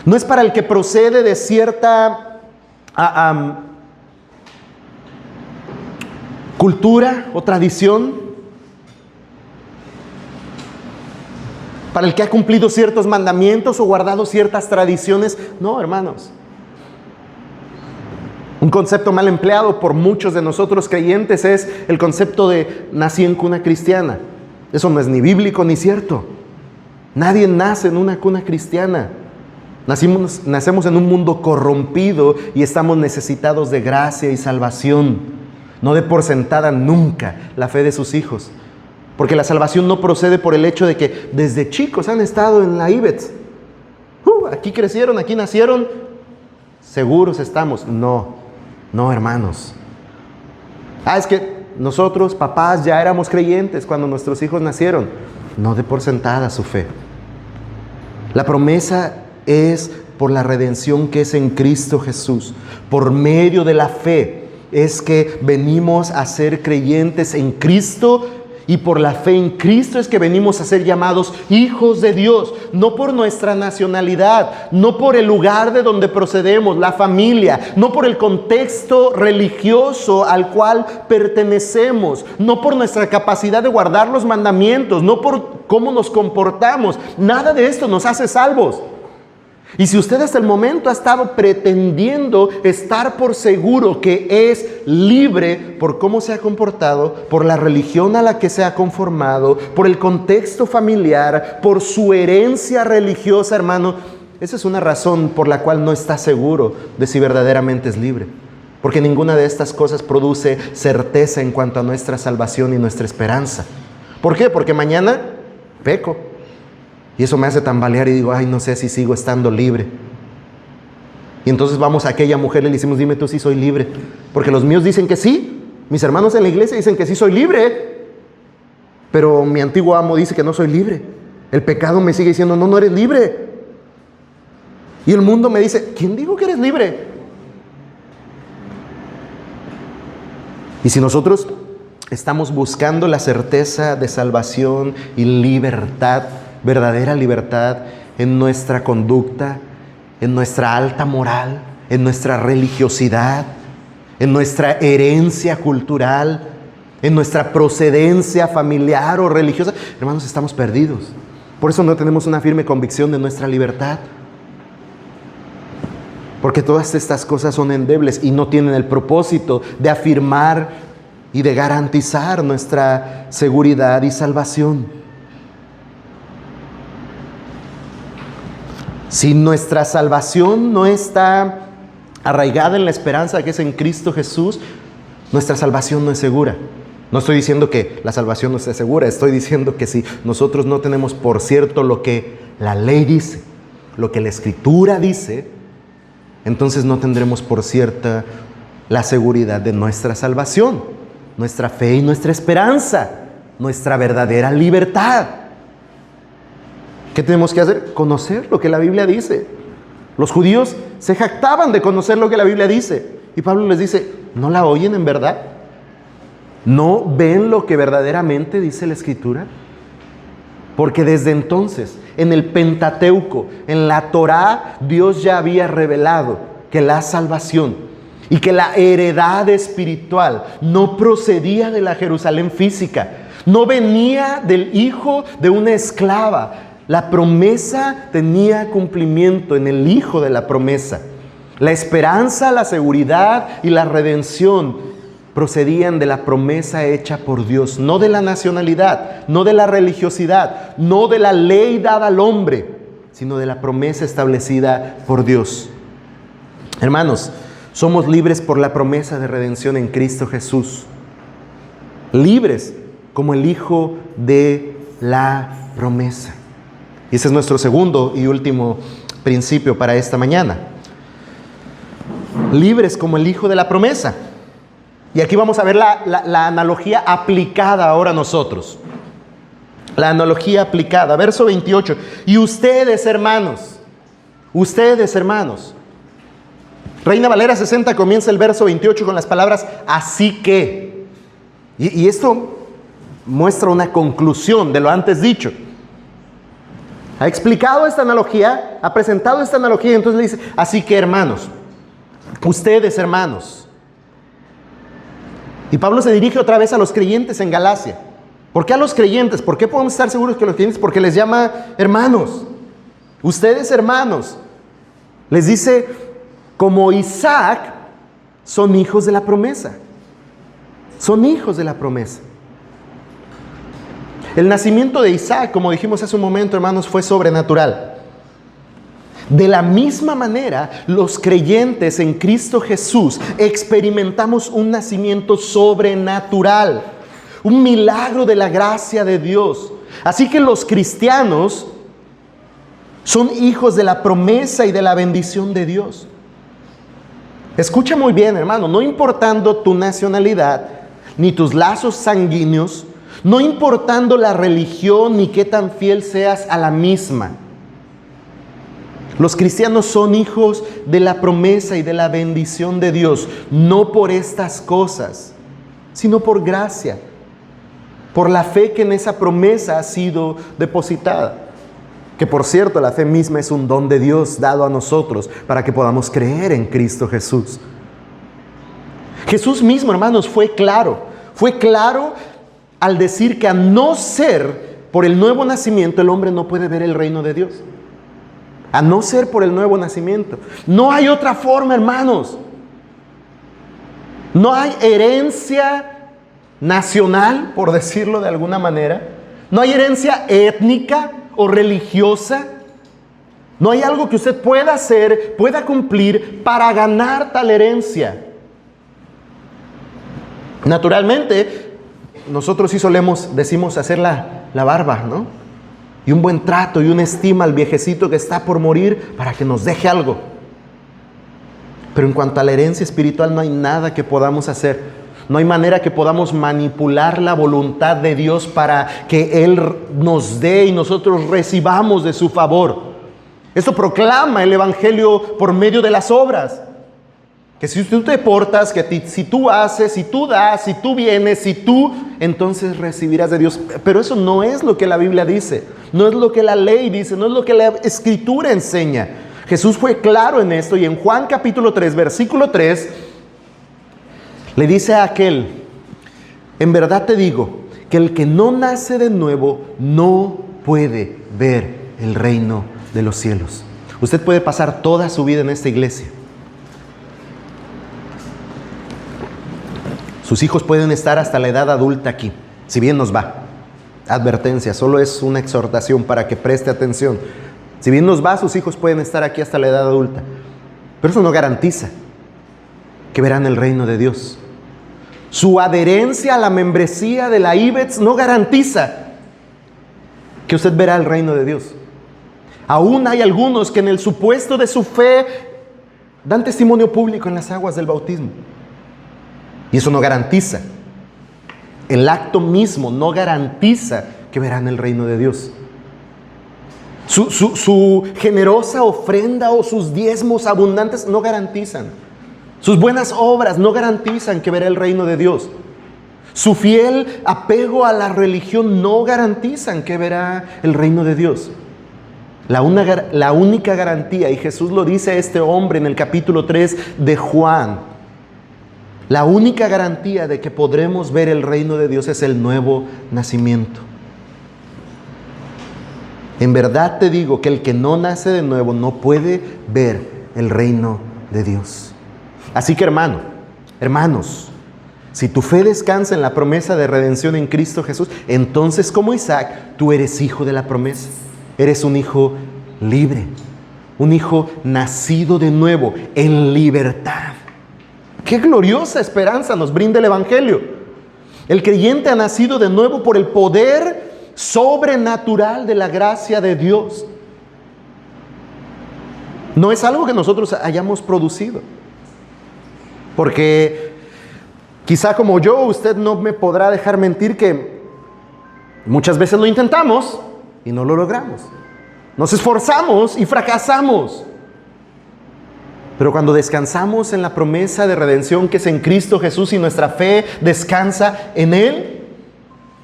No es para el que procede de cierta cultura o tradición, para el que ha cumplido ciertos mandamientos o guardado ciertas tradiciones. No, hermanos. Un concepto mal empleado por muchos de nosotros creyentes es el concepto de nací en cuna cristiana. Eso no es ni bíblico ni cierto. Nadie nace en una cuna cristiana. Nacemos en un mundo corrompido y estamos necesitados de gracia y salvación. No de por sentada nunca la fe de sus hijos. Porque la salvación no procede por el hecho de que desde chicos han estado en la IBETS. Aquí crecieron, aquí nacieron, seguros estamos. No, hermanos. Es que nosotros, papás, ya éramos creyentes cuando nuestros hijos nacieron. No de por sentada su fe. La promesa es por la redención que es en Cristo Jesús. Por medio de la fe es que venimos a ser creyentes en Cristo, y por la fe en Cristo es que venimos a ser llamados hijos de Dios, no por nuestra nacionalidad, no por el lugar de donde procedemos, la familia, no por el contexto religioso al cual pertenecemos, no por nuestra capacidad de guardar los mandamientos, no por cómo nos comportamos. Nada de esto nos hace salvos. Y si usted hasta el momento ha estado pretendiendo estar por seguro que es libre por cómo se ha comportado, por la religión a la que se ha conformado, por el contexto familiar, por su herencia religiosa, hermano, esa es una razón por la cual no está seguro de si verdaderamente es libre. Porque ninguna de estas cosas produce certeza en cuanto a nuestra salvación y nuestra esperanza. ¿Por qué? Porque mañana peco. Y eso me hace tambalear y digo, no sé si sigo estando libre. Y entonces vamos a aquella mujer y le decimos, dime tú si soy libre. Porque los míos dicen que sí. Mis hermanos en la iglesia dicen que sí soy libre. Pero mi antiguo amo dice que no soy libre. El pecado me sigue diciendo, no eres libre. Y el mundo me dice, ¿quién dijo que eres libre? Y si nosotros estamos buscando la certeza de salvación y libertad, verdadera libertad en nuestra conducta, en nuestra alta moral, en nuestra religiosidad, en nuestra herencia cultural, en nuestra procedencia familiar o religiosa, hermanos, estamos perdidos. Por eso no tenemos una firme convicción de nuestra libertad. Porque todas estas cosas son endebles y no tienen el propósito de afirmar y de garantizar nuestra seguridad y salvación. Si nuestra salvación no está arraigada en la esperanza que es en Cristo Jesús, nuestra salvación no es segura. No estoy diciendo que la salvación no esté segura, estoy diciendo que si nosotros no tenemos por cierto lo que la ley dice, lo que la Escritura dice, entonces no tendremos por cierta la seguridad de nuestra salvación, nuestra fe y nuestra esperanza, nuestra verdadera libertad. ¿Qué tenemos que hacer? Conocer lo que la Biblia dice. Los judíos se jactaban de conocer lo que la Biblia dice. Y Pablo les dice, ¿no la oyen en verdad? ¿No ven lo que verdaderamente dice la Escritura? Porque desde entonces, en el Pentateuco, en la Torá, Dios ya había revelado que la salvación y que la heredad espiritual no procedía de la Jerusalén física, no venía del hijo de una esclava. La promesa tenía cumplimiento en el hijo de la promesa. La esperanza, la seguridad y la redención procedían de la promesa hecha por Dios, no de la nacionalidad, no de la religiosidad, no de la ley dada al hombre, sino de la promesa establecida por Dios. Hermanos, somos libres por la promesa de redención en Cristo Jesús. Libres como el hijo de la promesa. Y ese es nuestro segundo y último principio para esta mañana. Libres como el hijo de la promesa. Y aquí vamos a ver la analogía aplicada ahora a nosotros. La analogía aplicada. Verso 28. Y ustedes, hermanos. Reina Valera 60 comienza el verso 28 con las palabras así que. Y esto muestra una conclusión de lo antes dicho. Ha explicado esta analogía, ha presentado esta analogía, y entonces le dice, así que hermanos, ustedes hermanos. Y Pablo se dirige otra vez a los creyentes en Galacia. ¿Por qué a los creyentes? ¿Por qué podemos estar seguros que los creyentes? Porque les llama hermanos. Ustedes hermanos. Les dice, como Isaac, son hijos de la promesa. Son hijos de la promesa. El nacimiento de Isaac, como dijimos hace un momento, hermanos, fue sobrenatural. De la misma manera, los creyentes en Cristo Jesús experimentamos un nacimiento sobrenatural, un milagro de la gracia de Dios. Así que los cristianos son hijos de la promesa y de la bendición de Dios. Escucha muy bien, hermano, no importando tu nacionalidad, ni tus lazos sanguíneos, no importando la religión ni qué tan fiel seas a la misma. Los cristianos son hijos de la promesa y de la bendición de Dios, no por estas cosas, sino por gracia, por la fe que en esa promesa ha sido depositada. Que por cierto, la fe misma es un don de Dios dado a nosotros para que podamos creer en Cristo Jesús. Jesús mismo, hermanos, fue claro al decir que a no ser por el nuevo nacimiento, el hombre no puede ver el reino de Dios. A no ser por el nuevo nacimiento. No hay otra forma, hermanos. No hay herencia nacional, por decirlo de alguna manera. No hay herencia étnica o religiosa. No hay algo que usted pueda hacer, pueda cumplir para ganar tal herencia. Naturalmente, nosotros sí decimos hacer la barba, ¿no? Y un buen trato y una estima al viejecito que está por morir para que nos deje algo. Pero en cuanto a la herencia espiritual no hay nada que podamos hacer. No hay manera que podamos manipular la voluntad de Dios para que Él nos dé y nosotros recibamos de su favor. Esto proclama el Evangelio por medio de las obras. Que si tú te portas, si tú haces, si tú das, si tú vienes, entonces recibirás de Dios. Pero eso no es lo que la Biblia dice, no es lo que la ley dice, no es lo que la Escritura enseña. Jesús fue claro en esto y en Juan capítulo 3, versículo 3, le dice a aquel, en verdad te digo, que el que no nace de nuevo no puede ver el reino de los cielos. Usted puede pasar toda su vida en esta iglesia. Sus hijos pueden estar hasta la edad adulta aquí, si bien nos va. Advertencia, solo es una exhortación para que preste atención. Si bien nos va, sus hijos pueden estar aquí hasta la edad adulta. Pero eso no garantiza que verán el reino de Dios. Su adherencia a la membresía de la IBETS no garantiza que usted verá el reino de Dios. Aún hay algunos que en el supuesto de su fe dan testimonio público en las aguas del bautismo. Y eso no garantiza. El acto mismo no garantiza que verán el reino de Dios. Su generosa ofrenda o sus diezmos abundantes no garantizan. Sus buenas obras no garantizan que verá el reino de Dios. Su fiel apego a la religión no garantizan que verá el reino de Dios. La única garantía, y Jesús lo dice a este hombre en el capítulo 3 de Juan, la única garantía de que podremos ver el reino de Dios es el nuevo nacimiento. En verdad te digo que el que no nace de nuevo no puede ver el reino de Dios. Así que hermanos, si tu fe descansa en la promesa de redención en Cristo Jesús, entonces como Isaac, tú eres hijo de la promesa. Eres un hijo libre, un hijo nacido de nuevo, en libertad. ¡Qué gloriosa esperanza nos brinda el Evangelio! El creyente ha nacido de nuevo por el poder sobrenatural de la gracia de Dios. No es algo que nosotros hayamos producido. Porque quizá como yo, usted no me podrá dejar mentir que muchas veces lo intentamos y no lo logramos. Nos esforzamos y fracasamos. Pero cuando descansamos en la promesa de redención que es en Cristo Jesús y nuestra fe descansa en Él,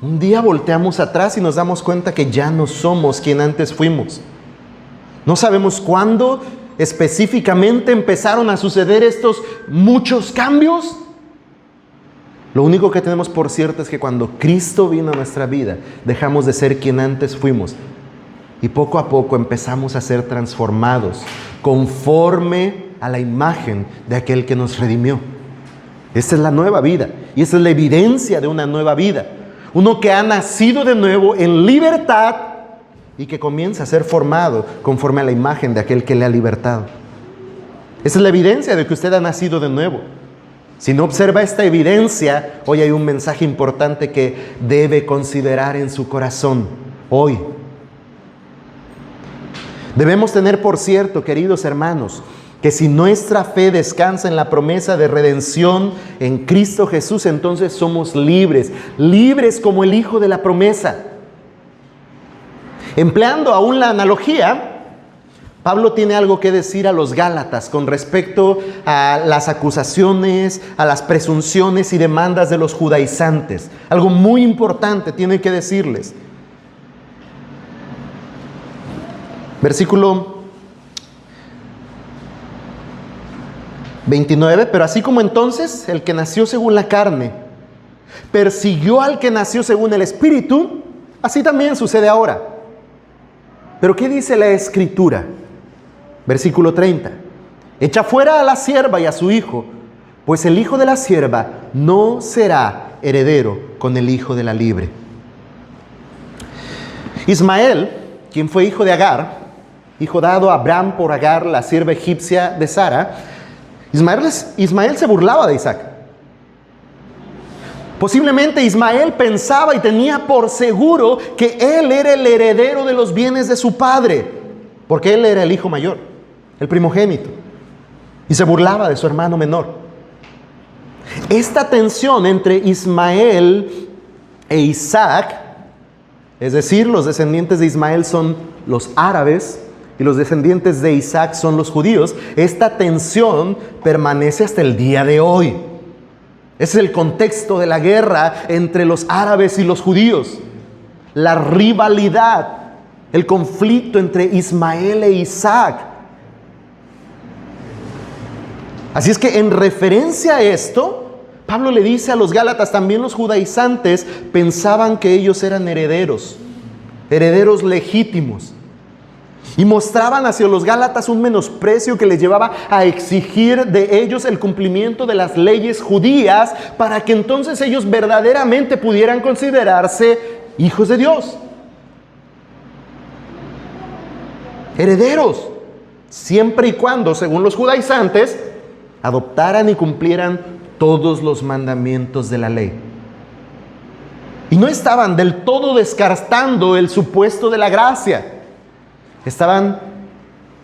un día volteamos atrás y nos damos cuenta que ya no somos quien antes fuimos. No sabemos cuándo específicamente empezaron a suceder estos muchos cambios. Lo único que tenemos por cierto es que cuando Cristo vino a nuestra vida, dejamos de ser quien antes fuimos. Y poco a poco empezamos a ser transformados conforme a la imagen de aquel que nos redimió. Esta es la nueva vida y esta es la evidencia de una nueva vida. Uno que ha nacido de nuevo en libertad y que comienza a ser formado conforme a la imagen de aquel que le ha libertado. Esa es la evidencia de que usted ha nacido de nuevo. Si no observa esta evidencia, hoy hay un mensaje importante que debe considerar en su corazón. Hoy debemos tener por cierto, queridos hermanos, que si nuestra fe descansa en la promesa de redención en Cristo Jesús, entonces somos libres, libres como el Hijo de la promesa. Empleando aún la analogía, Pablo tiene algo que decir a los Gálatas con respecto a las acusaciones, a las presunciones y demandas de los judaizantes. Algo muy importante tiene que decirles. Versículo 29, pero así como entonces el que nació según la carne persiguió al que nació según el Espíritu, así también sucede ahora. Pero ¿qué dice la Escritura? Versículo 30. Echa fuera a la sierva y a su hijo, pues el hijo de la sierva no será heredero con el hijo de la libre. Ismael, quien fue hijo de Agar, hijo dado a Abraham por Agar, la sierva egipcia de Sara, Ismael se burlaba de Isaac. Posiblemente Ismael pensaba y tenía por seguro que él era el heredero de los bienes de su padre, porque él era el hijo mayor, el primogénito, y se burlaba de su hermano menor. Esta tensión entre Ismael e Isaac, es decir, los descendientes de Ismael son los árabes y los descendientes de Isaac son los judíos, esta tensión permanece hasta el día de hoy. Ese es el contexto de la guerra entre los árabes y los judíos. La rivalidad, el conflicto entre Ismael e Isaac. Así es que en referencia a esto, Pablo le dice a los Gálatas, también los judaizantes pensaban que ellos eran herederos legítimos. Y mostraban hacia los Gálatas un menosprecio que les llevaba a exigir de ellos el cumplimiento de las leyes judías para que entonces ellos verdaderamente pudieran considerarse hijos de Dios. Herederos, siempre y cuando, según los judaizantes, adoptaran y cumplieran todos los mandamientos de la ley. Y no estaban del todo descartando el supuesto de la gracia. Estaban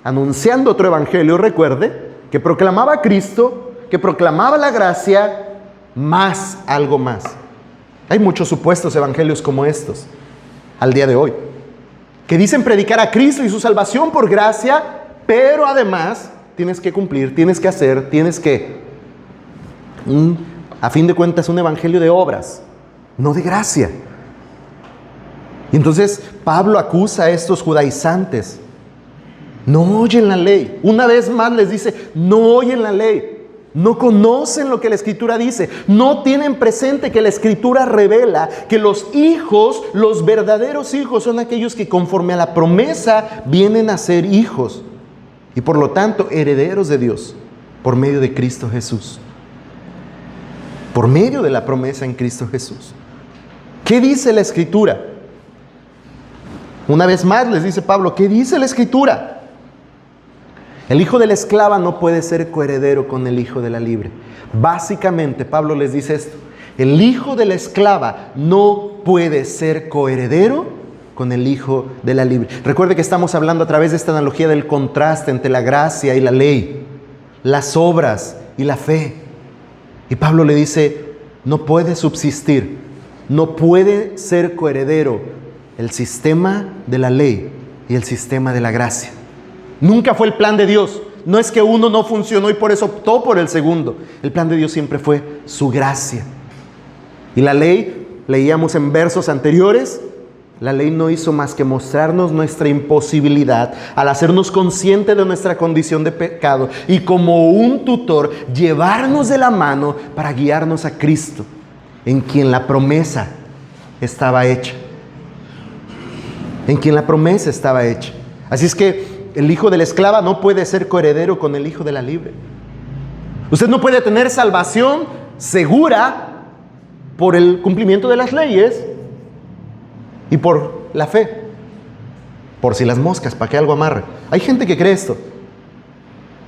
anunciando otro evangelio, recuerde, que proclamaba a Cristo, que proclamaba la gracia, más algo más. Hay muchos supuestos evangelios como estos al día de hoy. que dicen predicar a Cristo y su salvación por gracia, pero además tienes que cumplir, tienes que hacer, a fin de cuentas, un evangelio de obras, no de gracia. Y entonces Pablo acusa a estos judaizantes. No oyen la ley. Una vez más les dice, no oyen la ley. No conocen lo que la Escritura dice. No tienen presente que la Escritura revela que los hijos, los verdaderos hijos, son aquellos que conforme a la promesa vienen a ser hijos. Y por lo tanto, herederos de Dios por medio de Cristo Jesús. Por medio de la promesa en Cristo Jesús. ¿Qué dice la Escritura? Una vez más les dice Pablo, ¿qué dice la Escritura? El hijo de la esclava no puede ser coheredero con el hijo de la libre. Básicamente, Pablo les dice esto. El hijo de la esclava no puede ser coheredero con el hijo de la libre. Recuerde que estamos hablando a través de esta analogía del contraste entre la gracia y la ley, las obras y la fe. Y Pablo le dice, no puede subsistir, no puede ser coheredero el sistema de la ley y el sistema de la gracia. Nunca fue el plan de Dios. No es que uno no funcionó y por eso optó por el segundo. El plan de Dios siempre fue su gracia. Y la ley, leíamos en versos anteriores, la ley no hizo más que mostrarnos nuestra imposibilidad al hacernos conscientes de nuestra condición de pecado y como un tutor llevarnos de la mano para guiarnos a Cristo, en quien la promesa estaba hecha. En quien la promesa estaba hecha. Así es que el hijo de la esclava no puede ser coheredero con el hijo de la libre. Usted no puede tener salvación segura por el cumplimiento de las leyes y por la fe. Por si las moscas, para que algo amarre. Hay gente que cree esto.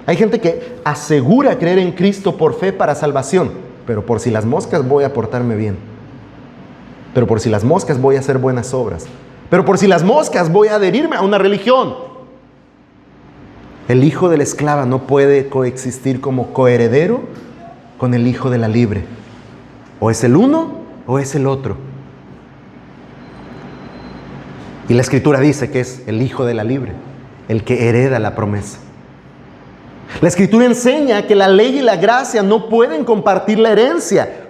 Hay gente que asegura creer en Cristo por fe para salvación. Pero por si las moscas voy a portarme bien. Pero por si las moscas voy a hacer buenas obras. Pero por si las moscas voy a adherirme a una religión. El hijo de la esclava no puede coexistir como coheredero con el hijo de la libre. O es el uno o es el otro. Y la Escritura dice que es el hijo de la libre, el que hereda la promesa. La Escritura enseña que la ley y la gracia no pueden compartir la herencia.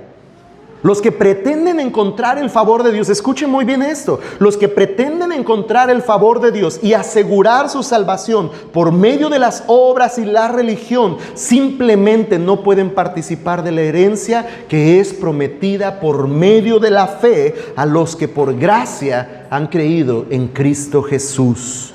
Los que pretenden encontrar el favor de Dios, escuchen muy bien esto, los que pretenden encontrar el favor de Dios y asegurar su salvación por medio de las obras y la religión, simplemente no pueden participar de la herencia que es prometida por medio de la fe a los que por gracia han creído en Cristo Jesús.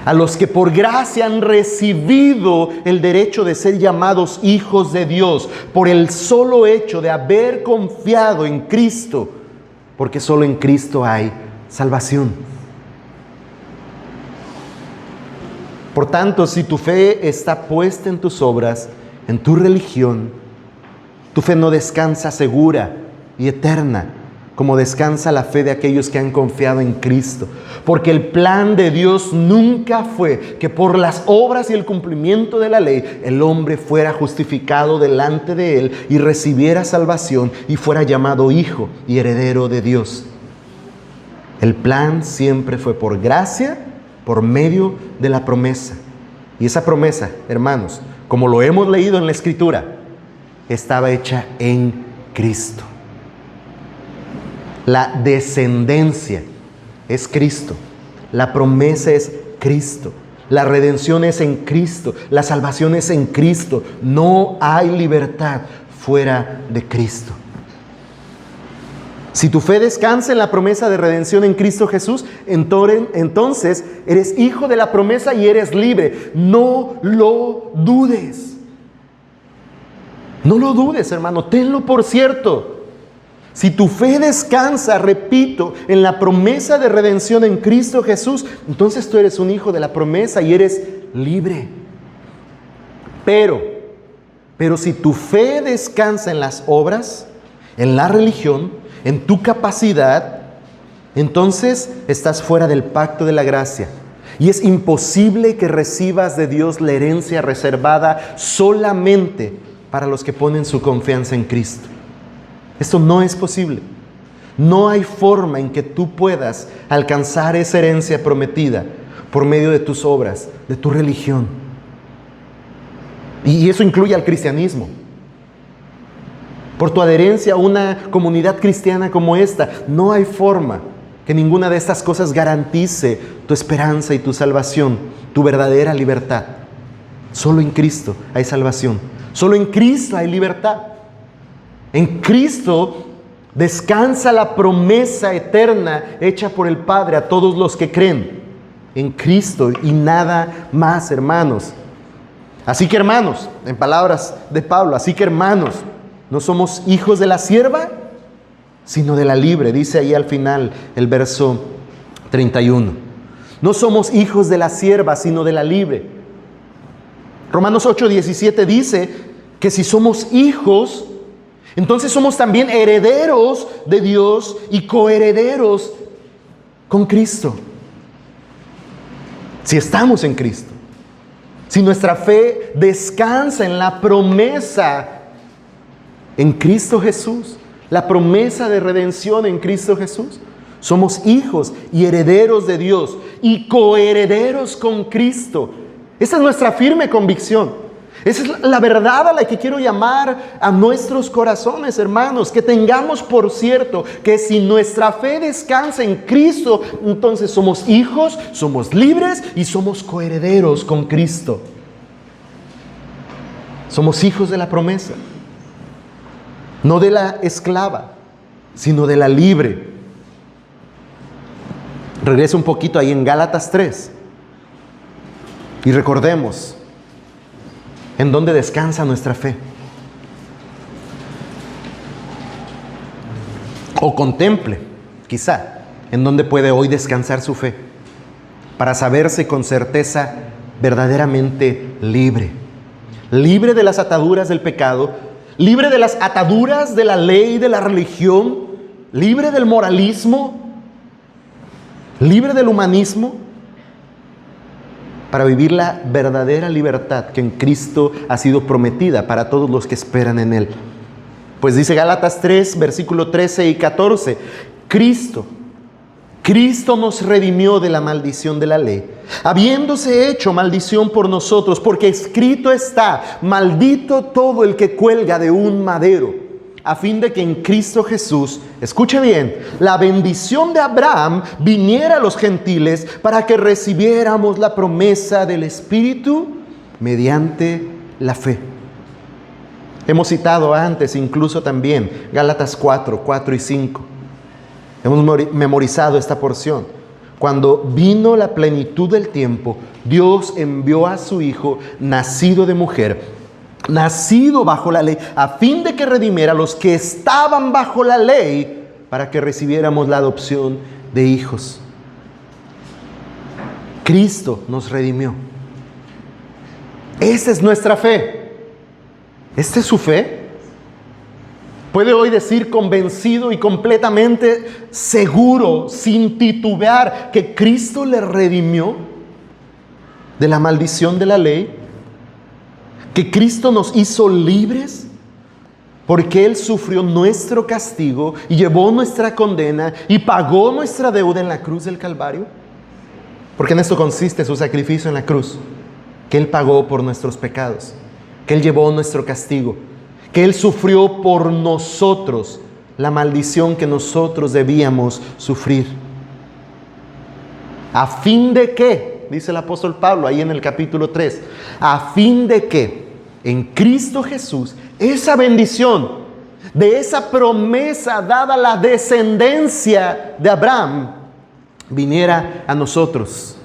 A los que por gracia han recibido el derecho de ser llamados hijos de Dios por el solo hecho de haber confiado en Cristo, porque solo en Cristo hay salvación. Por tanto, si tu fe está puesta en tus obras, en tu religión, tu fe no descansa segura y eterna, como descansa la fe de aquellos que han confiado en Cristo. Porque el plan de Dios nunca fue que por las obras y el cumplimiento de la ley, el hombre fuera justificado delante de Él y recibiera salvación y fuera llamado hijo y heredero de Dios. El plan siempre fue por gracia, por medio de la promesa. Y esa promesa, hermanos, como lo hemos leído en la Escritura, estaba hecha en Cristo. La descendencia es Cristo. La promesa es Cristo. La redención es en Cristo. La salvación es en Cristo. No hay libertad fuera de Cristo. Si tu fe descansa en la promesa de redención en Cristo Jesús, entonces eres hijo de la promesa y eres libre. No lo dudes. No lo dudes, hermano. Tenlo por cierto. Si tu fe descansa, repito, en la promesa de redención en Cristo Jesús, entonces tú eres un hijo de la promesa y eres libre. Pero si tu fe descansa en las obras, en la religión, en tu capacidad, entonces estás fuera del pacto de la gracia. Y es imposible que recibas de Dios la herencia reservada solamente para los que ponen su confianza en Cristo. Esto no es posible. No hay forma en que tú puedas alcanzar esa herencia prometida por medio de tus obras, de tu religión. Y eso incluye al cristianismo. Por tu adherencia a una comunidad cristiana como esta, no hay forma que ninguna de estas cosas garantice tu esperanza y tu salvación, tu verdadera libertad. Solo en Cristo hay salvación. Solo en Cristo hay libertad. En Cristo descansa la promesa eterna hecha por el Padre a todos los que creen. En Cristo y nada más, hermanos. Así que, hermanos, en palabras de Pablo, así que, hermanos, no somos hijos de la sierva, sino de la libre. Dice ahí al final el verso 31. No somos hijos de la sierva, sino de la libre. Romanos 8:17 dice que si somos hijos, entonces somos también herederos de Dios y coherederos con Cristo. Si estamos en Cristo, si nuestra fe descansa en la promesa en Cristo Jesús, la promesa de redención en Cristo Jesús, somos hijos y herederos de Dios y coherederos con Cristo. Esa es nuestra firme convicción. Esa es la verdad a la que quiero llamar a nuestros corazones, hermanos. Que tengamos por cierto que si nuestra fe descansa en Cristo, entonces somos hijos, somos libres y somos coherederos con Cristo. Somos hijos de la promesa. No de la esclava, sino de la libre. Regreso un poquito ahí en Gálatas 3. Y recordemos en dónde descansa nuestra fe. O contemple, quizá, en dónde puede hoy descansar su fe, para saberse con certeza verdaderamente libre. Libre de las ataduras del pecado, libre de las ataduras de la ley, de la religión, libre del moralismo, libre del humanismo, para vivir la verdadera libertad que en Cristo ha sido prometida para todos los que esperan en Él. Pues dice Gálatas 3, versículo 13 y 14, Cristo nos redimió de la maldición de la ley, habiéndose hecho maldición por nosotros, porque escrito está, maldito todo el que cuelga de un madero, a fin de que en Cristo Jesús, escuche bien, la bendición de Abraham viniera a los gentiles para que recibiéramos la promesa del Espíritu mediante la fe. Hemos citado antes incluso también Gálatas 4 y 5. Hemos memorizado esta porción. Cuando vino la plenitud del tiempo, Dios envió a su Hijo, nacido de mujer, nacido bajo la ley, a fin de que redimiera a los que estaban bajo la ley, para que recibiéramos la adopción de hijos. Cristo nos redimió. Esa es nuestra fe. ¿Esta es su fe? ¿Puede hoy decir convencido y completamente seguro, sin titubear, que Cristo le redimió de la maldición de la ley? ¿Que Cristo nos hizo libres? Porque Él sufrió nuestro castigo y llevó nuestra condena y pagó nuestra deuda en la cruz del Calvario. Porque en esto consiste su sacrificio en la cruz, que Él pagó por nuestros pecados, que Él llevó nuestro castigo, que Él sufrió por nosotros la maldición que nosotros debíamos sufrir. ¿A fin de qué? Dice el apóstol Pablo ahí en el capítulo 3. A fin de que en Cristo Jesús esa bendición de esa promesa dada a la descendencia de Abraham viniera a nosotros,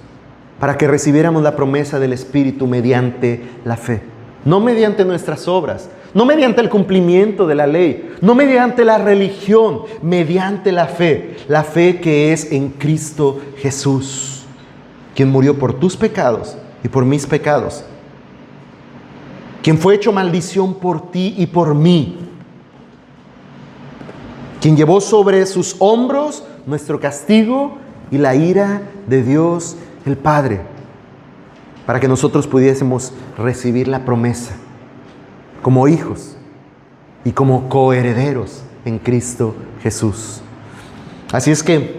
para que recibiéramos la promesa del Espíritu mediante la fe. No mediante nuestras obras, no mediante el cumplimiento de la ley, no mediante la religión, mediante la fe que es en Cristo Jesús, quien murió por tus pecados y por mis pecados, quien fue hecho maldición por ti y por mí, quien llevó sobre sus hombros nuestro castigo y la ira de Dios el Padre, para que nosotros pudiésemos recibir la promesa como hijos y como coherederos en Cristo Jesús. Así es que,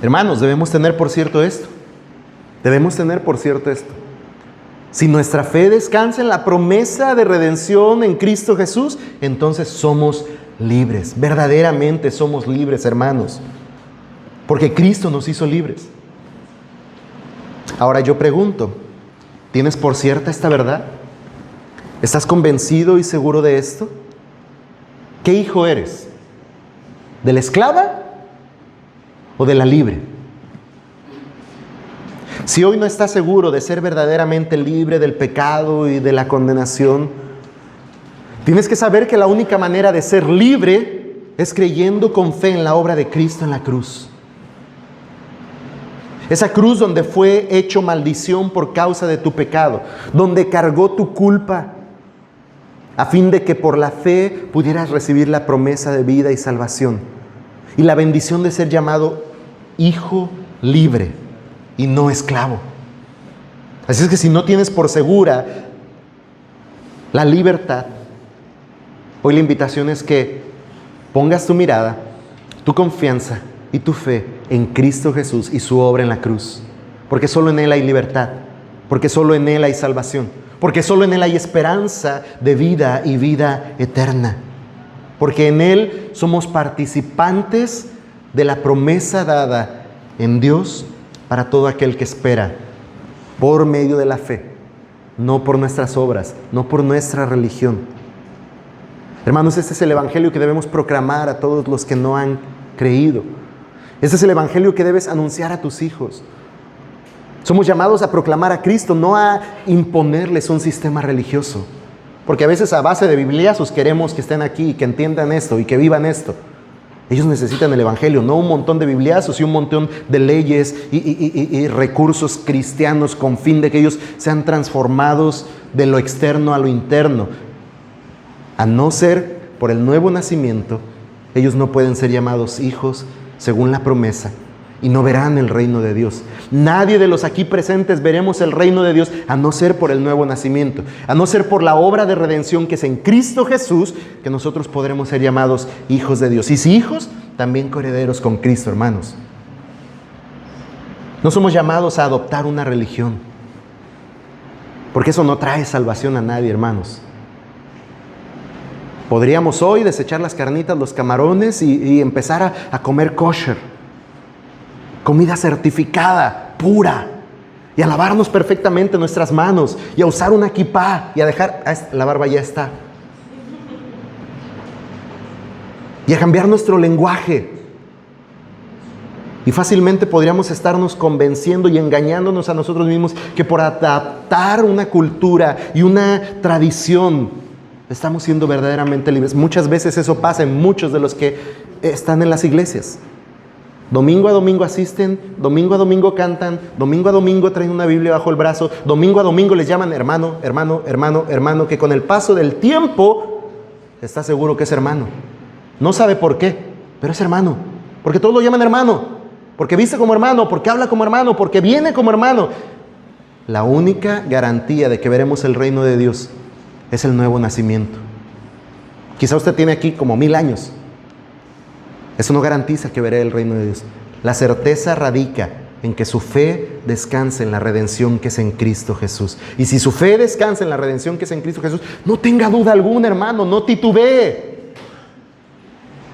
hermanos, debemos tener por cierto esto. Debemos tener por cierto esto. Si nuestra fe descansa en la promesa de redención en Cristo Jesús, entonces somos libres. Verdaderamente somos libres, hermanos. Porque Cristo nos hizo libres. Ahora yo pregunto, ¿tienes por cierta esta verdad? ¿Estás convencido y seguro de esto? ¿Qué hijo eres? ¿De la esclava o de la libre? Si hoy no estás seguro de ser verdaderamente libre del pecado y de la condenación, tienes que saber que la única manera de ser libre es creyendo con fe en la obra de Cristo en la cruz. Esa cruz donde fue hecho maldición por causa de tu pecado, donde cargó tu culpa, a fin de que por la fe pudieras recibir la promesa de vida y salvación y la bendición de ser llamado hijo libre y no esclavo. Así es que si no tienes por segura la libertad, hoy la invitación es que pongas tu mirada, tu confianza y tu fe en Cristo Jesús y su obra en la cruz. Porque solo en Él hay libertad, porque solo en Él hay salvación, porque solo en Él hay esperanza de vida y vida eterna. Porque en Él somos participantes de la promesa dada en Dios para todo aquel que espera por medio de la fe, no por nuestras obras, no por nuestra religión. Hermanos, este es el evangelio que debemos proclamar a todos los que no han creído. Este es el evangelio que debes anunciar a tus hijos. Somos llamados a proclamar a Cristo, no a imponerles un sistema religioso. Porque a veces a base de bibliazos queremos que estén aquí y que entiendan esto y que vivan esto. Ellos necesitan el evangelio, no un montón de bibliazos y un montón de leyes y recursos cristianos con fin de que ellos sean transformados de lo externo a lo interno. A no ser por el nuevo nacimiento, ellos no pueden ser llamados hijos según la promesa y no verán el reino de Dios. Nadie de los aquí presentes veremos el reino de Dios a no ser por el nuevo nacimiento, a no ser por la obra de redención que es en Cristo Jesús, que nosotros podremos ser llamados hijos de Dios. Y si hijos, también coherederos con Cristo, hermanos. No somos llamados a adoptar una religión, porque eso no trae salvación a nadie, hermanos. Podríamos hoy desechar las carnitas, los camarones y empezar a comer kosher. Comida certificada, pura. Y a lavarnos perfectamente nuestras manos. Y a usar una kipá. Y a dejar, la barba ya está. Y a cambiar nuestro lenguaje. Y fácilmente podríamos estarnos convenciendo y engañándonos a nosotros mismos que por adaptar una cultura y una tradición estamos siendo verdaderamente libres. Muchas veces eso pasa en muchos de los que están en las iglesias. Domingo a domingo asisten, domingo a domingo cantan, domingo a domingo traen una Biblia bajo el brazo, domingo a domingo les llaman hermano, hermano, hermano, hermano, que con el paso del tiempo está seguro que es hermano. No sabe por qué, pero es hermano. Porque todos lo llaman hermano, porque viste como hermano, porque habla como hermano, porque viene como hermano. La única garantía de que veremos el reino de Dios es el nuevo nacimiento. Quizá usted tiene aquí como 1000 años. Eso no garantiza que veré el reino de Dios. La certeza radica en que su fe descanse en la redención que es en Cristo Jesús. Y si su fe descansa en la redención que es en Cristo Jesús, no tenga duda alguna, hermano, no titubee.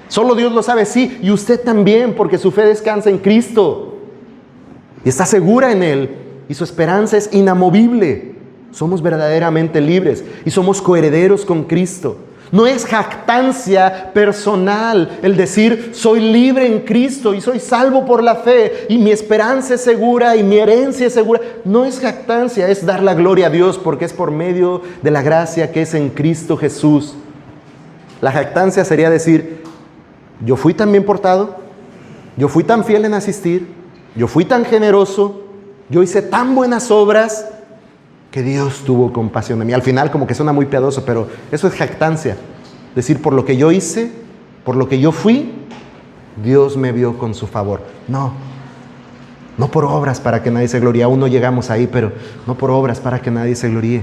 Solo Dios lo sabe, sí, y usted también, porque su fe descansa en Cristo. Y está segura en Él, y su esperanza es inamovible. Somos verdaderamente libres y somos coherederos con Cristo. No es jactancia personal el decir soy libre en Cristo y soy salvo por la fe y mi esperanza es segura y mi herencia es segura. No es jactancia, es dar la gloria a Dios porque es por medio de la gracia que es en Cristo Jesús. La jactancia sería decir, yo fui tan bien portado, yo fui tan fiel en asistir, yo fui tan generoso, yo hice tan buenas obras que Dios tuvo compasión de mí. Al final como que suena muy piadoso, pero eso es jactancia. Decir, por lo que yo hice, por lo que yo fui, Dios me vio con su favor. No por obras para que nadie se gloríe. Aún no llegamos ahí, pero no por obras para que nadie se gloríe.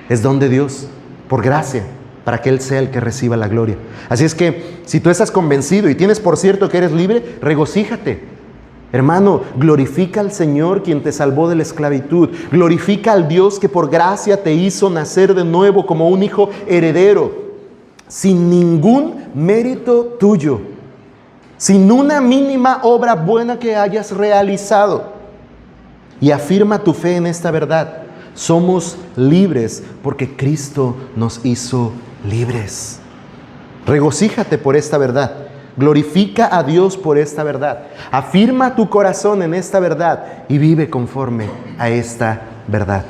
Es don de Dios, por gracia. para que Él sea el que reciba la gloria. Así es que, si tú estás convencido y tienes por cierto que eres libre, regocíjate. Hermano, glorifica al Señor quien te salvó de la esclavitud. Glorifica al Dios que por gracia te hizo nacer de nuevo como un hijo heredero, sin ningún mérito tuyo, sin una mínima obra buena que hayas realizado. Y afirma tu fe en esta verdad. Somos libres porque Cristo nos hizo libres. Regocíjate por esta verdad. Glorifica a Dios por esta verdad. Afirma tu corazón en esta verdad y vive conforme a esta verdad.